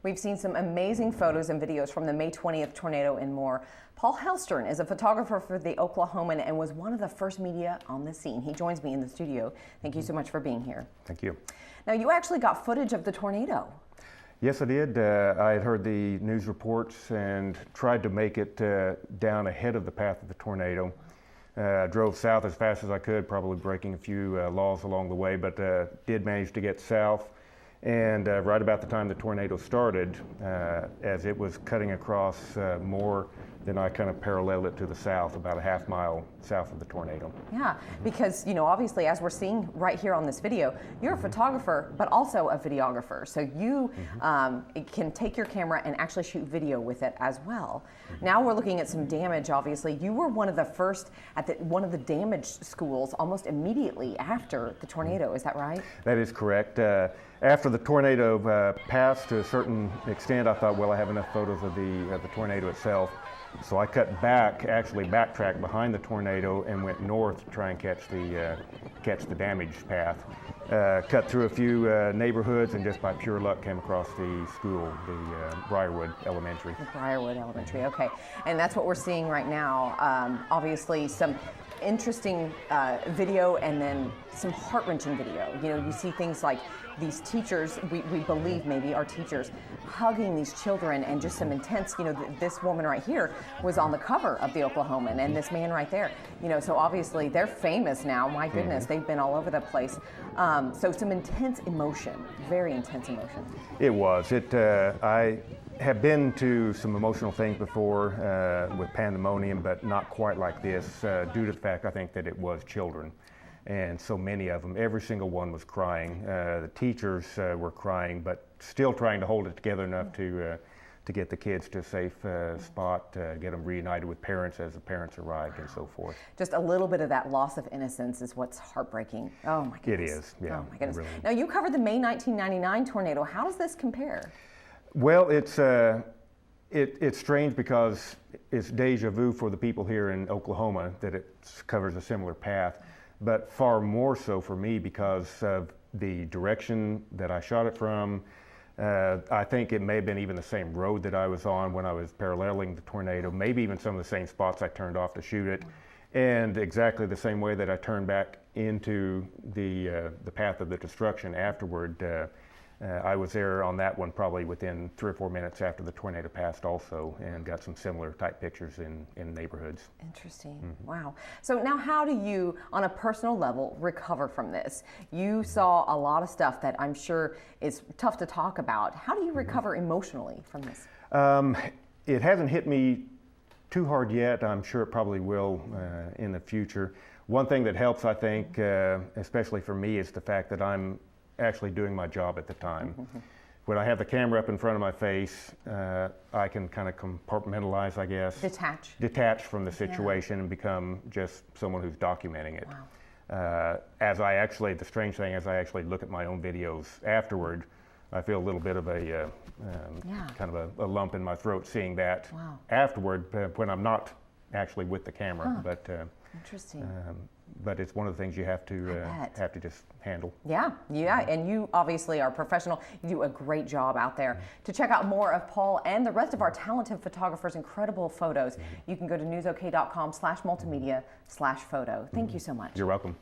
We've seen some amazing photos and videos from the May 20th tornado and more. Paul Hellstern is a photographer for the Oklahoman and was one of the first media on the scene. He joins me in the studio. Thank you so much for being here. Thank you. Now, you actually got footage of the tornado. Yes, I did. I had heard the news reports and tried to make it down ahead of the path of the tornado. Drove south as fast as I could, probably breaking a few laws along the way, but did manage to get south. And right about the time the tornado started, as it was cutting across more than I kind of paralleled it to the south, about a half mile south of the tornado. Yeah, because, you know, obviously, as we're seeing right here on this video, you're a photographer, but also a videographer. So you can take your camera and actually shoot video with it as well. Now we're looking at some damage, obviously. You were one of the first at one of the damaged schools almost immediately after the tornado, is that right? That is correct. After the tornado passed to a certain extent, I thought, well, I have enough photos of the tornado itself. So I cut back, actually backtracked behind the tornado and went north to try and catch the damaged path. Cut through a few neighborhoods and just by pure luck came across the school, the Briarwood Elementary. The Briarwood Elementary, okay. And that's what we're seeing right now. Obviously some interesting video and then some heart-wrenching video. You know, you see things like these teachers, we believe maybe are teachers, hugging these children and just some intense, you know, this woman right here was on the cover of the Oklahoman and this man right there, you know, so obviously they're famous now, my goodness, they've been all over the place. So some intense emotion, very intense emotion. It was. I have been to some emotional things before with pandemonium, but not quite like this, due to the fact I think that it was children. And so many of them, every single one was crying. The teachers were crying, but still trying to hold it together enough to get the kids to a safe spot, get them reunited with parents as the parents arrived and so forth. Just a little bit of that loss of innocence is what's heartbreaking. Oh my goodness. It is, yeah. Oh my goodness. Really. Now you covered the May 1999 tornado. How does this compare? Well, it's strange because it's deja vu for the people here in Oklahoma that it covers a similar path, but far more so for me because of the direction that I shot it from. I think it may have been even the same road that I was on when I was paralleling the tornado, maybe even some of the same spots I turned off to shoot it, and exactly the same way that I turned back into the path of the destruction afterward. I was there on that one probably within 3 or 4 minutes after the tornado passed also, and got some similar type pictures in neighborhoods. Interesting. Wow. So now how do you, on a personal level, recover from this? You saw a lot of stuff that I'm sure is tough to talk about. How do you recover emotionally from this? It hasn't hit me too hard yet. I'm sure it probably will in the future. One thing that helps, I think, especially for me, is the fact that I'm actually doing my job at the time. When I have the camera up in front of my face, I can kind of compartmentalize, I guess. Detach from the situation and become just someone who's documenting it. Wow. The strange thing, as I actually look at my own videos afterward, I feel a little bit of a kind of a lump in my throat seeing that afterward when I'm not actually with the camera. But interesting. But it's one of the things you have to just handle. Yeah, and you obviously are professional. You do a great job out there. To check out more of Paul and the rest of our talented photographers' incredible photos, you can go to newsok.com/multimedia/photo. Thank you so much. You're welcome.